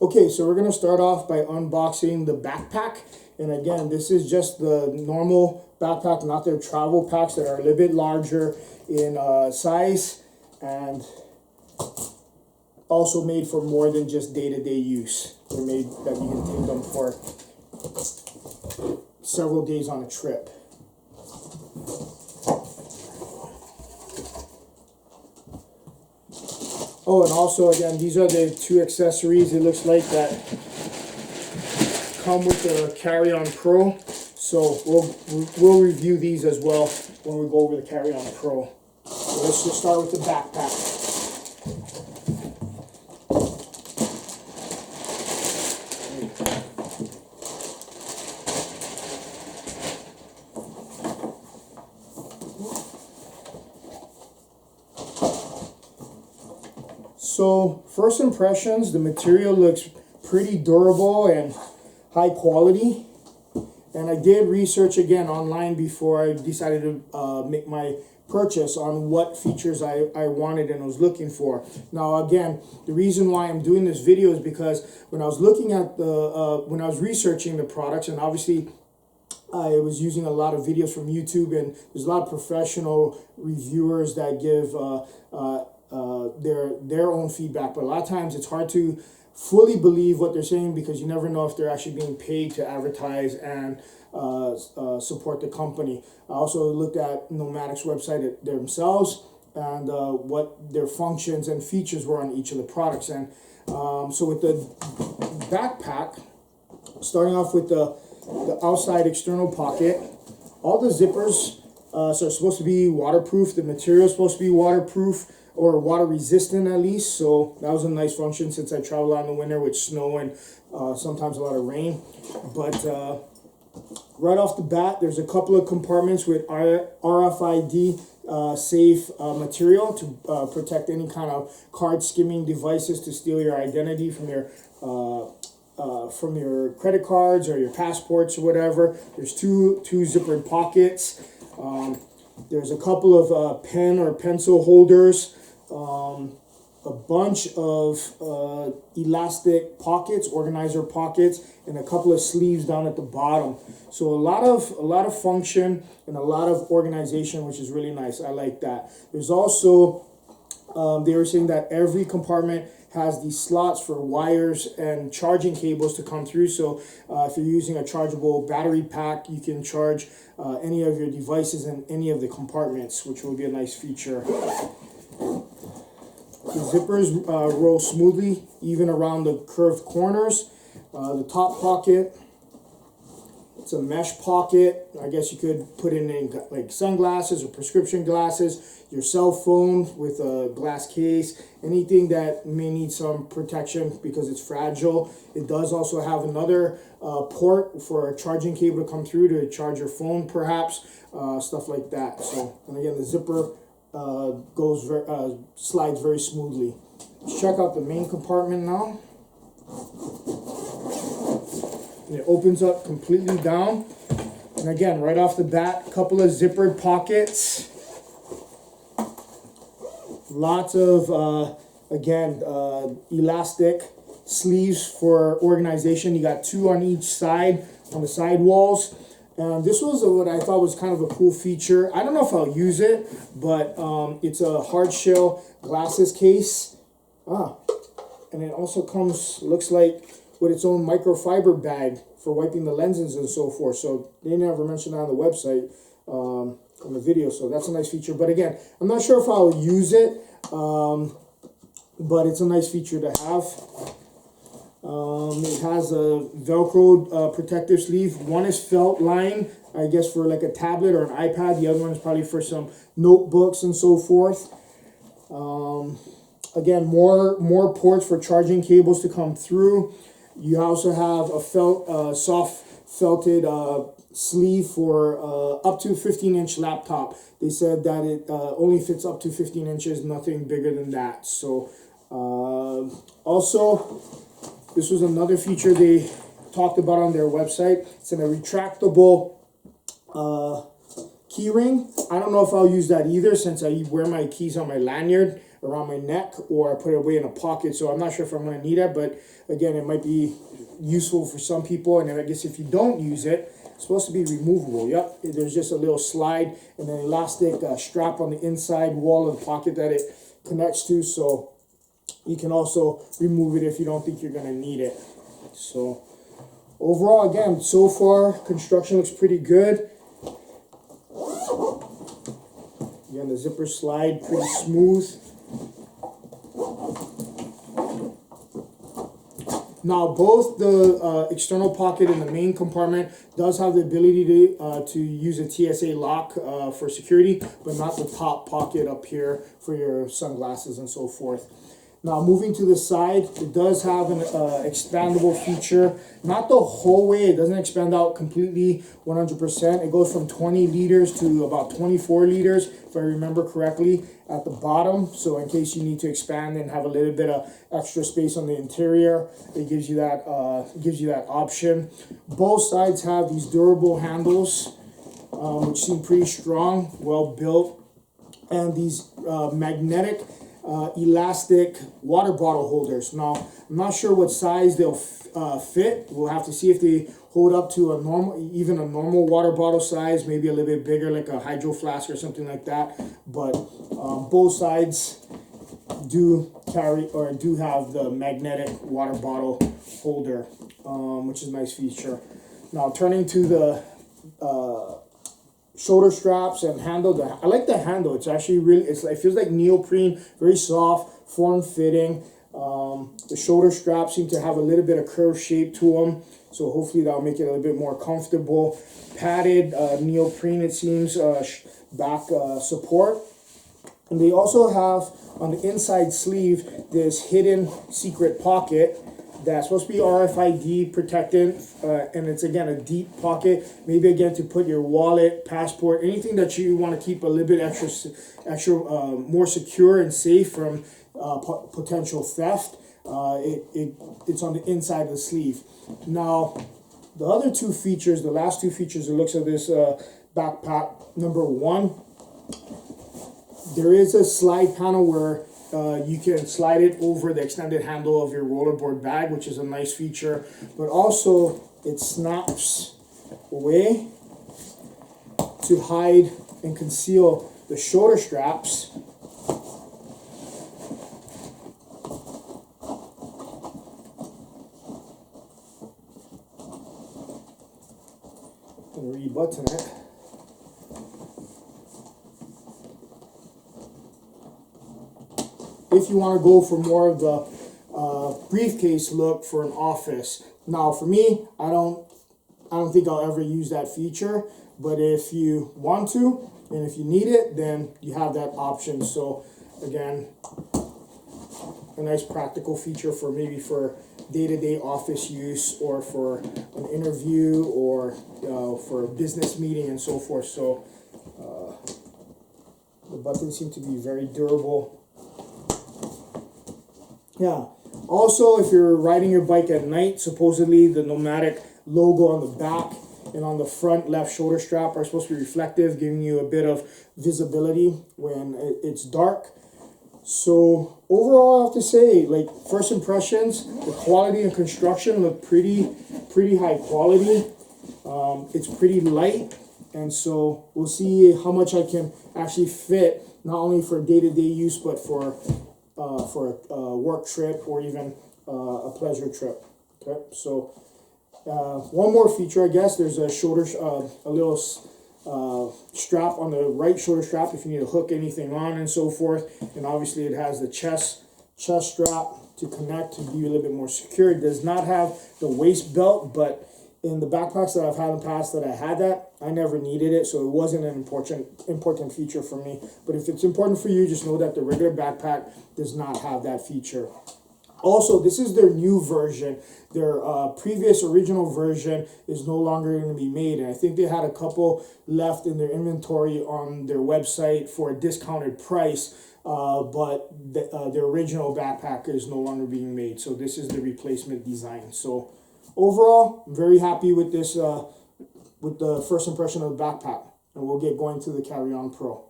Okay, so we're gonna start off by unboxing the backpack. And again, this is just the normal backpack, not their travel packs that are a little bit larger in size and also made for more than just day-to-day use. They're made that you can take them for several days on a trip. Oh, and also again, these are the two accessories, it looks like, that come with the Carry-On Pro. So we'll review these as well when we go over the Carry-On Pro. So let's just start with the backpack. So first impressions, the material looks pretty durable and high quality. And I did research again online before I decided to make my purchase on what features I wanted and was looking for. Now again, the reason why I'm doing this video is because when I was looking at when I was researching the products, and obviously I was using a lot of videos from YouTube, and there's a lot of professional reviewers that give their own feedback, but a lot of times it's hard to fully believe what they're saying because you never know if they're actually being paid to advertise and support the company. I also looked at Nomatic's website themselves and what their functions and features were on each of the products. And so with the backpack, starting off with the outside external pocket, all the zippers are supposed to be waterproof. The material is supposed to be waterproof, or water resistant at least, so that was a nice function since I travel out in the winter with snow and sometimes a lot of rain. But right off the bat, there's a couple of compartments with RFID safe material to protect any kind of card skimming devices to steal your identity from your credit cards or your passports or whatever. There's two zippered pockets. There's a couple of pen or pencil holders, a bunch of elastic pockets, organizer pockets, and a couple of sleeves down at the bottom. So a lot of function and a lot of organization, which is really nice. I like that. There's also they were saying that every compartment has these slots for wires and charging cables to come through. So if you're using a chargeable battery pack, you can charge any of your devices in any of the compartments, which will be a nice feature. The zippers roll smoothly, even around the curved corners. The top pocket, it's a mesh pocket. I guess you could put in like sunglasses or prescription glasses, your cell phone with a glass case, anything that may need some protection because it's fragile. It does also have another port for a charging cable to come through to charge your phone, perhaps, stuff like that. So, and again, the zipper slides very smoothly. Let's check out the main compartment now. And it opens up completely down. And again, right off the bat, a couple of zippered pockets. Lots of, elastic sleeves for organization. You got two on each side, on the side walls. And this was what I thought was kind of a cool feature. I don't know if I'll use it, but it's a hard shell glasses case. And it also comes, looks like, with its own microfiber bag for wiping the lenses and so forth. So they never mentioned that on the website, on the video. So that's a nice feature. But again, I'm not sure if I'll use it, but it's a nice feature to have. It has a Velcro protective sleeve. One is felt line, I guess, for like a tablet or an iPad. The other one is probably for some notebooks and so forth. Again, more ports for charging cables to come through. You also have a soft felted sleeve for up to 15-inch laptop. They said that it only fits up to 15 inches, nothing bigger than that. So also, this was another feature they talked about on their website. It's in a retractable key ring. I don't know if I'll use that either since I wear my keys on my lanyard. around my neck, or I put it away in a pocket. So I'm not sure if I'm going to need it, but again, it might be useful for some people. And then I guess if you don't use it, it's supposed to be removable. Yep, there's just a little slide and an elastic strap on the inside wall of the pocket that it connects to. So you can also remove it if you don't think you're going to need it. So overall, again, so far, construction looks pretty good. Again, the zipper slide pretty smooth. Now, both the external pocket and the main compartment does have the ability to use a TSA lock for security, but not the top pocket up here for your sunglasses and so forth. Now, moving to the side, it does have an expandable feature. Not the whole way. It doesn't expand out completely 100%. It goes from 20 liters to about 24 liters, if I remember correctly, at the bottom. So in case you need to expand and have a little bit of extra space on the interior, it gives you that option. Both sides have these durable handles, which seem pretty strong, well built, and these magnetic elastic water bottle holders. Now, I'm not sure what size they'll fit. We'll have to see if they hold up to a normal water bottle size, maybe a little bit bigger, like a hydro flask or something like that. But both sides do have the magnetic water bottle holder, which is a nice feature. Now, turning to the shoulder straps and handle. I like the handle. It's actually it feels like neoprene, very soft, form-fitting. The shoulder straps seem to have a little bit of curved shape to them, so hopefully that'll make it a little bit more comfortable. Padded neoprene, it seems, back support. And they also have on the inside sleeve this hidden secret pocket that's supposed to be RFID protected, and it's again a deep pocket, maybe again to put your wallet, passport, anything that you want to keep a little bit extra more secure and safe from potential theft. It's on the inside of the sleeve. Now, the other two features, the last two features, the looks of this backpack. Number one, there is a slide panel where you can slide it over the extended handle of your rollerboard bag, which is a nice feature. But also, it snaps away to hide and conceal the shoulder straps. And re-button it. If you want to go for more of the briefcase look for an office. Now, for me, I don't think I'll ever use that feature. But if you want to, and if you need it, then you have that option. So, again, a nice practical feature for maybe for day-to-day office use, or for an interview, or for a business meeting and so forth. So, the buttons seem to be very durable. Yeah. Also, if you're riding your bike at night, supposedly the Nomatic logo on the back and on the front left shoulder strap are supposed to be reflective, giving you a bit of visibility when it's dark. So overall, I have to say, like, first impressions, the quality and construction look pretty high quality. It's pretty light, and so we'll see how much I can actually fit, not only for day-to-day use, but for a work trip or even a pleasure trip. Okay, so one more feature, I guess. There's a shoulder, a little strap on the right shoulder strap if you need to hook anything on and so forth. And obviously, it has the chest strap to connect to be a little bit more secure. It does not have the waist belt, but in the backpacks that I've had in the past that I had that, I never needed it, so it wasn't an important feature for me. But if it's important for you, just know that the regular backpack does not have that feature. Also, this is their new version. Their previous original version is no longer going to be made, and I think they had a couple left in their inventory on their website for a discounted price, but the original backpack is no longer being made, so this is the replacement design. So overall, I'm very happy with this, with the first impression of the backpack, and we'll get going to the Carry On Pro.